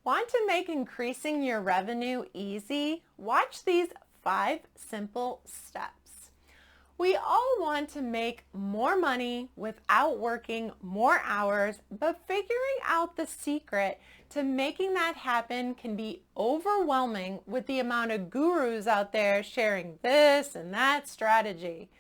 Want to make increasing your revenue easy? Watch these 5 simple steps. We all want to make more money without working more hours, but figuring out the secret to making that happen can be overwhelming with the amount of gurus out there sharing this and that strategy.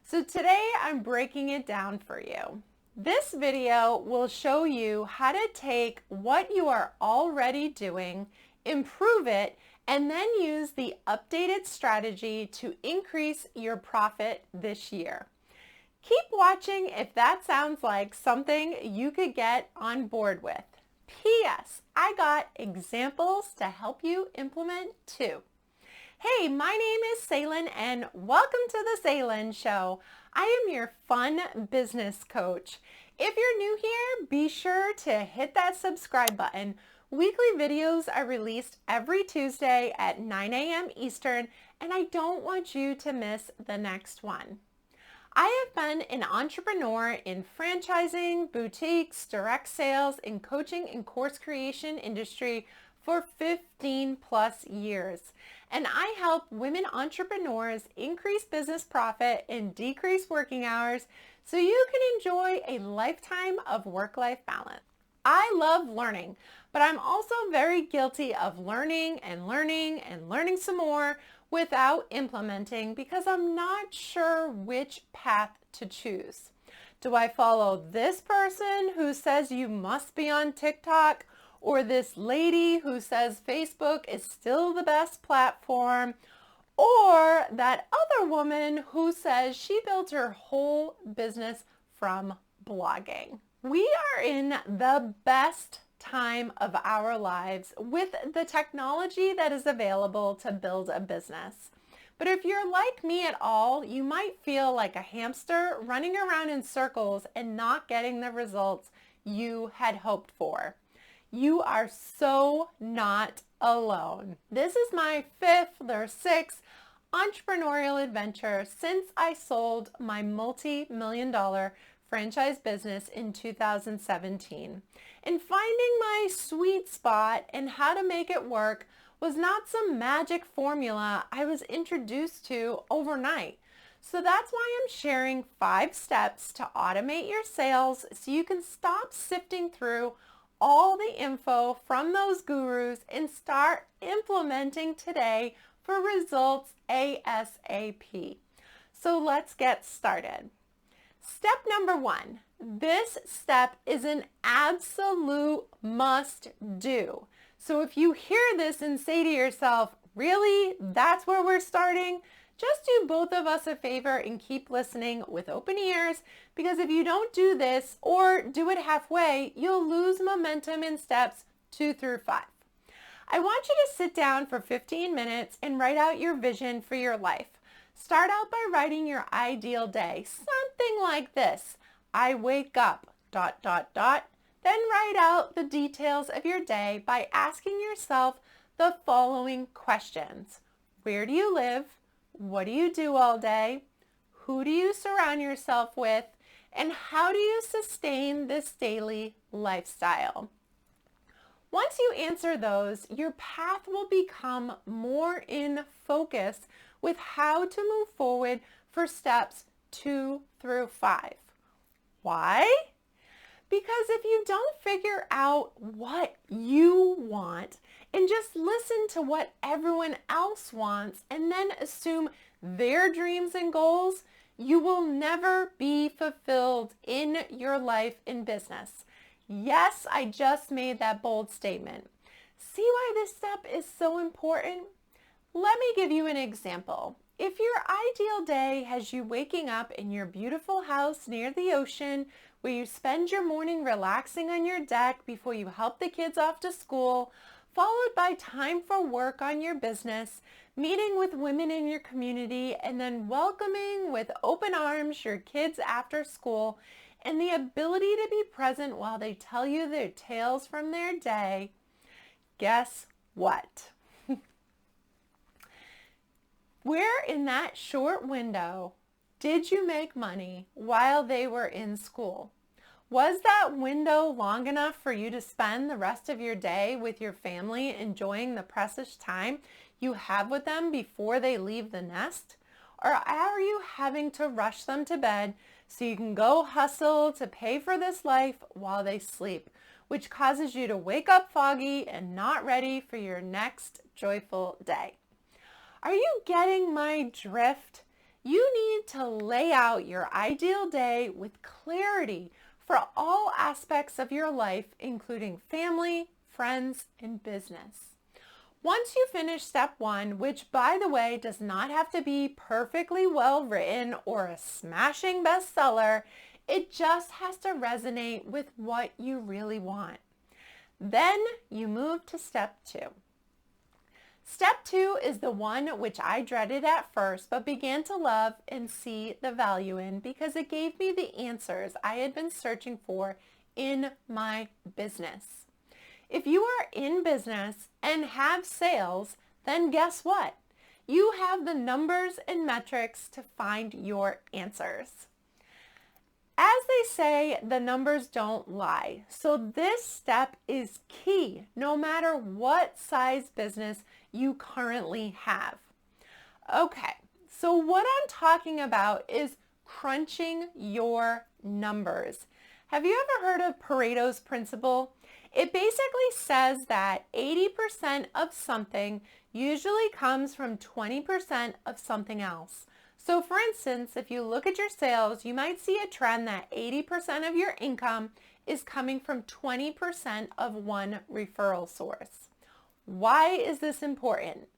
So today I'm breaking it down for you. This video will show you how to take what you are already doing, improve it, and then use the updated strategy to increase your profit this year. Keep watching if that sounds like something you could get on board with. P.S. I got examples to help you implement too. Hey, my name is Sailynn and welcome to the Sailynn Show. I am your fun business coach. If you're new here, be sure to hit that subscribe button. Weekly videos are released every Tuesday at 9 a.m. Eastern, and I don't want you to miss the next one. I have been an entrepreneur in franchising, boutiques, direct sales, and coaching and course creation industry for 15 plus years. And I help women entrepreneurs increase business profit and decrease working hours so you can enjoy a lifetime of work-life balance. I love learning, but I'm also very guilty of learning and learning and learning some more without implementing because I'm not sure which path to choose. Do I follow this person who says you must be on TikTok, or this lady who says Facebook is still the best platform, or that other woman who says she built her whole business from blogging? We are in the best time of our lives with the technology that is available to build a business. But if you're like me at all, you might feel like a hamster running around in circles and not getting the results you had hoped for. You are so not alone. This is my 5th or 6th entrepreneurial adventure since I sold my multi-million-dollar franchise business in 2017. And finding my sweet spot and how to make it work was not some magic formula I was introduced to overnight. So that's why I'm sharing 5 steps to automate your sales so you can stop sifting through all the info from those gurus and start implementing today for results ASAP. So let's get started. Step number 1. This step is an absolute must do. So if you hear this and say to yourself, really, that's where we're starting? Just do both of us a favor and keep listening with open ears, because if you don't do this or do it halfway, you'll lose momentum in steps 2 through 5. I want you to sit down for 15 minutes and write out your vision for your life. Start out by writing your ideal day, something like this. I wake up, ... Then write out the details of your day by asking yourself the following questions. Where do you live? What do you do all day? Who do you surround yourself with? And how do you sustain this daily lifestyle? Once you answer those, your path will become more in focus with how to move forward for steps 2 through 5. Why? Because if you don't figure out what you want and just listen to what everyone else wants and then assume their dreams and goals, you will never be fulfilled in your life and business. Yes, I just made that bold statement. See why this step is so important? Let me give you an example. If your ideal day has you waking up in your beautiful house near the ocean, where you spend your morning relaxing on your deck before you help the kids off to school, followed by time for work on your business, meeting with women in your community, and then welcoming with open arms your kids after school, and the ability to be present while they tell you their tales from their day, guess what? Where in that short window did you make money while they were in school? Was that window long enough for you to spend the rest of your day with your family enjoying the precious time you have with them before they leave the nest? Or are you having to rush them to bed so you can go hustle to pay for this life while they sleep, which causes you to wake up foggy and not ready for your next joyful day? Are you getting my drift? You need to lay out your ideal day with clarity for all aspects of your life, including family, friends, and business. Once you finish step 1, which by the way does not have to be perfectly well written or a smashing bestseller, it just has to resonate with what you really want. Then you move to step 2. Step 2 is the one which I dreaded at first but began to love and see the value in because it gave me the answers I had been searching for in my business. If you are in business and have sales, then guess what? You have the numbers and metrics to find your answers. As they say, the numbers don't lie. So this step is key no matter what size business you currently have. Okay, so what I'm talking about is crunching your numbers. Have you ever heard of Pareto's principle? It basically says that 80% of something usually comes from 20% of something else. So for instance, if you look at your sales, you might see a trend that 80% of your income is coming from 20% of one referral source. Why is this important?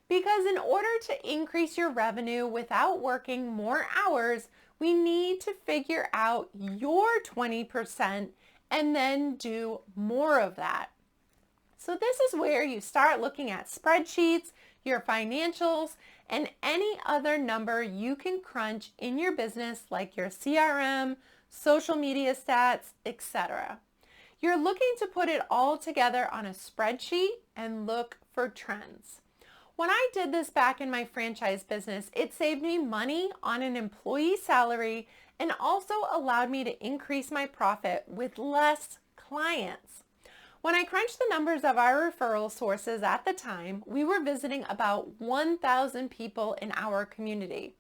Because in order to increase your revenue without working more hours, we need to figure out your 20% and then do more of that. So this is where you start looking at spreadsheets, your financials, and any other number you can crunch in your business like your CRM, social media stats, etc. You're looking to put it all together on a spreadsheet and look for trends. When I did this back in my franchise business, it saved me money on an employee salary and also allowed me to increase my profit with less clients. When I crunched the numbers of our referral sources at the time, we were visiting about 1,000 people in our community.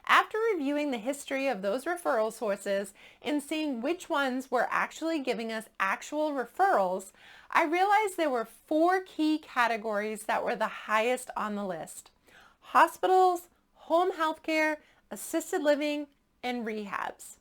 After reviewing the history of those referral sources and seeing which ones were actually giving us actual referrals, I realized there were 4 key categories that were the highest on the list: hospitals, home health care, assisted living, and rehabs.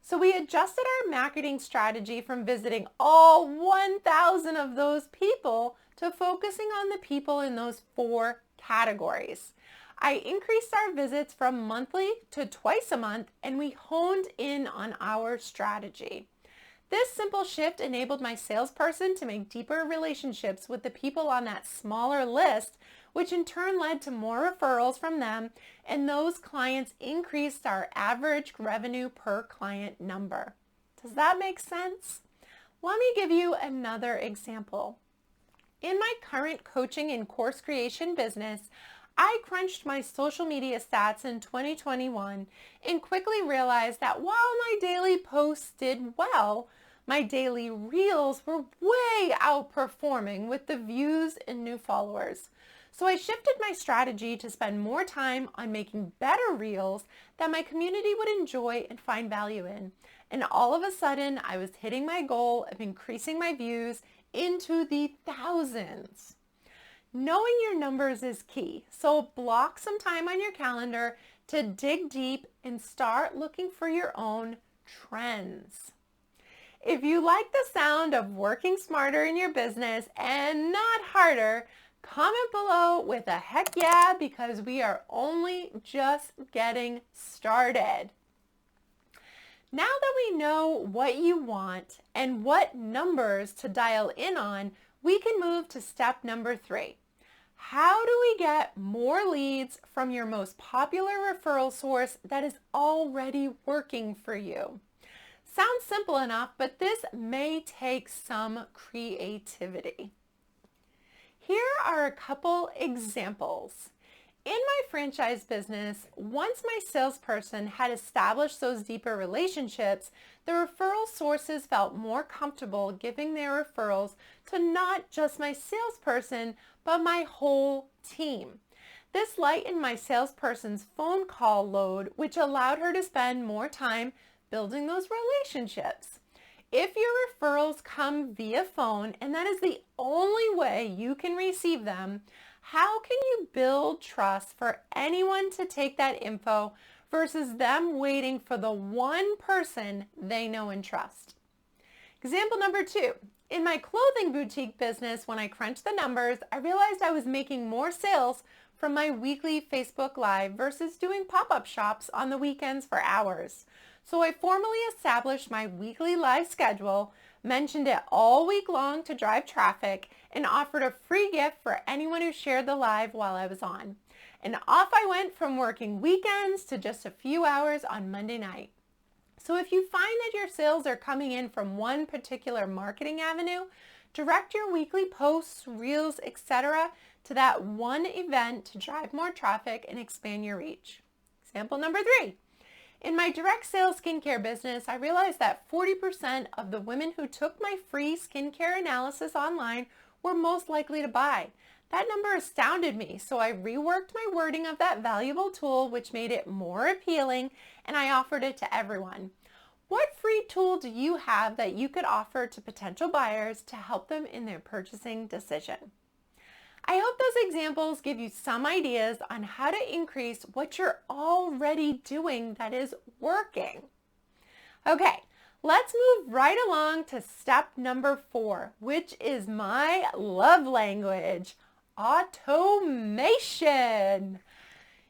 So we adjusted our marketing strategy from visiting all 1,000 of those people to focusing on the people in those 4 categories. I increased our visits from monthly to twice a month, and we honed in on our strategy. This simple shift enabled my salesperson to make deeper relationships with the people on that smaller list, which in turn led to more referrals from them, and those clients increased our average revenue per client number. Does that make sense? Let me give you another example. In my current coaching and course creation business, I crunched my social media stats in 2021 and quickly realized that while my daily posts did well, my daily reels were way outperforming with the views and new followers. So I shifted my strategy to spend more time on making better reels that my community would enjoy and find value in. And all of a sudden, I was hitting my goal of increasing my views into the thousands. Knowing your numbers is key, so block some time on your calendar to dig deep and start looking for your own trends. If you like the sound of working smarter in your business and not harder, comment below with a heck yeah, because we are only just getting started. Now that we know what you want and what numbers to dial in on, we can move to step number 3. How do we get more leads from your most popular referral source that is already working for you? Sounds simple enough, but this may take some creativity. Here are a couple examples. In my franchise business, once my salesperson had established those deeper relationships, the referral sources felt more comfortable giving their referrals to not just my salesperson, but my whole team. This lightened my salesperson's phone call load, which allowed her to spend more time building those relationships. If your referrals come via phone, and that is the only way you can receive them, how can you build trust for anyone to take that info versus them waiting for the one person they know and trust? Example number 2. In my clothing boutique business, when I crunched the numbers, I realized I was making more sales from my weekly Facebook Live versus doing pop-up shops on the weekends for hours. So I formally established my weekly live schedule, mentioned it all week long to drive traffic, and offered a free gift for anyone who shared the live while I was on. And off I went from working weekends to just a few hours on Monday night. So if you find that your sales are coming in from one particular marketing avenue, direct your weekly posts, reels, etc. to that one event to drive more traffic and expand your reach. Example number 3. In my direct sales skincare business, I realized that 40% of the women who took my free skincare analysis online were most likely to buy. That number astounded me, so I reworked my wording of that valuable tool, which made it more appealing, and I offered it to everyone. What free tool do you have that you could offer to potential buyers to help them in their purchasing decision? I hope those examples give you some ideas on how to increase what you're already doing that is working. Okay, let's move right along to step number 4, which is my love language, automation.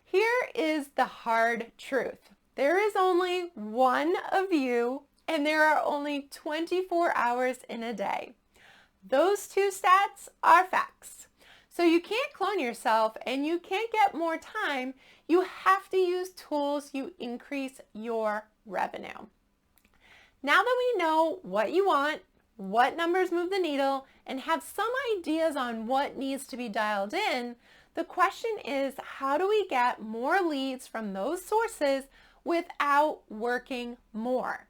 Here is the hard truth. There is only one of you, and there are only 24 hours in a day. Those 2 stats are facts. So you can't clone yourself and you can't get more time. You have to use tools you increase your revenue. Now that we know what you want, what numbers move the needle, and have some ideas on what needs to be dialed in, the question is, how do we get more leads from those sources without working more?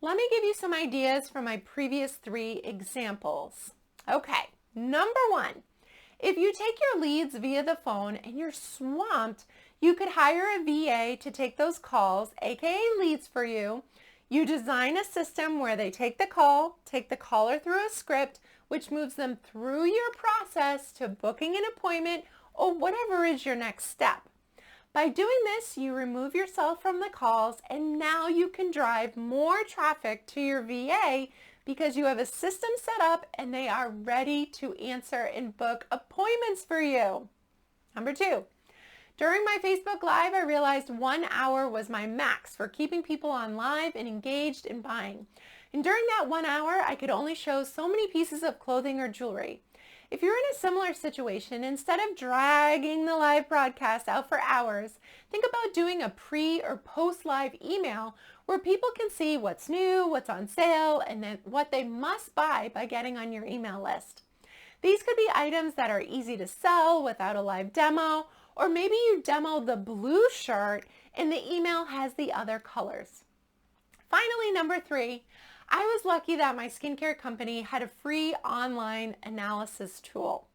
Let me give you some ideas from my previous 3 examples. Okay, number 1. If you take your leads via the phone and you're swamped, you could hire a VA to take those calls, aka leads for you. You design a system where they take the call, take the caller through a script, which moves them through your process to booking an appointment or whatever is your next step. By doing this, you remove yourself from the calls, and now you can drive more traffic to your VA because you have a system set up and they are ready to answer and book appointments for you. Number 2, during my Facebook Live, I realized 1 hour was my max for keeping people on live and engaged in buying. And during that 1 hour, I could only show so many pieces of clothing or jewelry. If you're in a similar situation, instead of dragging the live broadcast out for hours, think about doing a pre or post live email where people can see what's new, what's on sale, and then what they must buy by getting on your email list. These could be items that are easy to sell without a live demo, or maybe you demo the blue shirt and the email has the other colors. Finally, number 3, I was lucky that my skincare company had a free online analysis tool.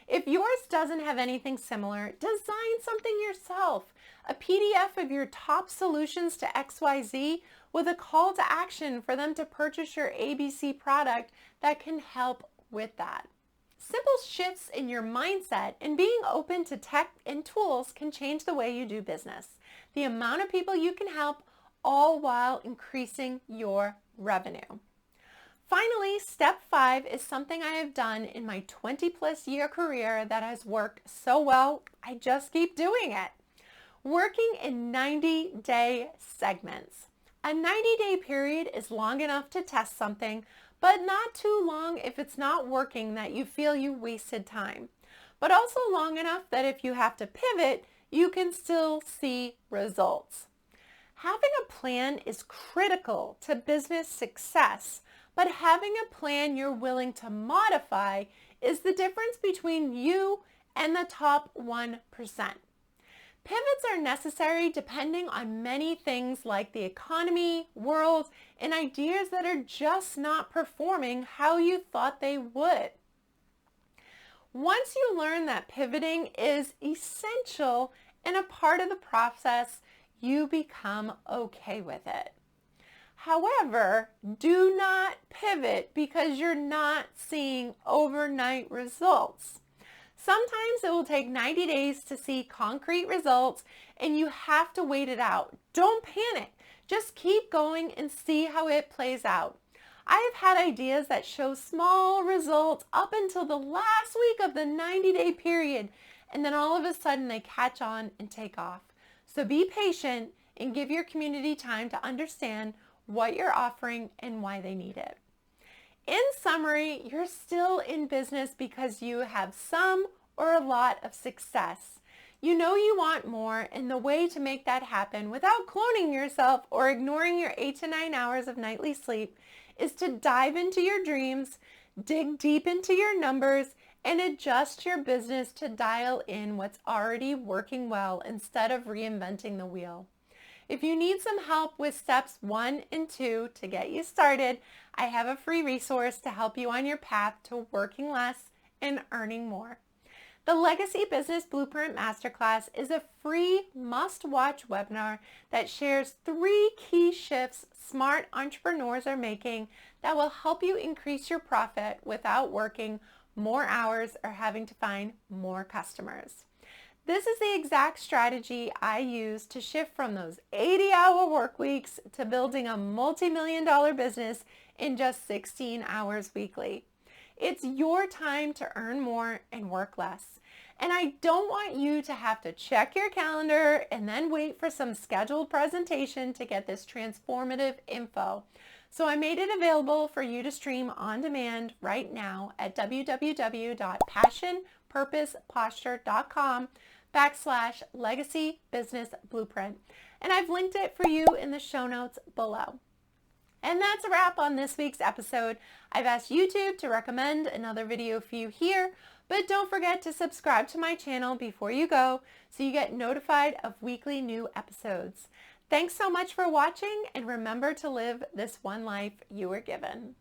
If yours doesn't have anything similar, design something yourself. A PDF of your top solutions to XYZ with a call to action for them to purchase your ABC product that can help with that. Simple shifts in your mindset and being open to tech and tools can change the way you do business, the amount of people you can help, all while increasing your revenue. Finally, step 5 is something I have done in my 20+ year career that has worked so well, I just keep doing it. Working in 90-day segments. A 90-day period is long enough to test something, but not too long if it's not working that you feel you wasted time. But also long enough that if you have to pivot, you can still see results. Having a plan is critical to business success, but having a plan you're willing to modify is the difference between you and the top 1%. Pivots are necessary depending on many things like the economy, world, and ideas that are just not performing how you thought they would. Once you learn that pivoting is essential and a part of the process, you become okay with it. However, do not pivot because you're not seeing overnight results. Sometimes it will take 90 days to see concrete results and you have to wait it out. Don't panic. Just keep going and see how it plays out. I have had ideas that show small results up until the last week of the 90-day period, and then all of a sudden they catch on and take off. So be patient and give your community time to understand what you're offering and why they need it. In summary, you're still in business because you have some or a lot of success. You know you want more, and the way to make that happen without cloning yourself or ignoring your 8 to 9 hours of nightly sleep is to dive into your dreams, dig deep into your numbers, and adjust your business to dial in what's already working well instead of reinventing the wheel. If you need some help with steps 1 and 2 to get you started, I have a free resource to help you on your path to working less and earning more. The Legacy Business Blueprint Masterclass is a free must-watch webinar that shares 3 key shifts smart entrepreneurs are making that will help you increase your profit without working more hours or having to find more customers. This is the exact strategy I use to shift from those 80-hour work weeks to building a multi-million-dollar business in just 16 hours weekly. It's your time to earn more and work less. And I don't want you to have to check your calendar and then wait for some scheduled presentation to get this transformative info. So I made it available for you to stream on demand right now at www.passionpurposeposture.com/Legacy Business Blueprint. And I've linked it for you in the show notes below. And that's a wrap on this week's episode. I've asked YouTube to recommend another video for you here, but don't forget to subscribe to my channel before you go so you get notified of weekly new episodes. Thanks so much for watching, and remember to live this one life you were given.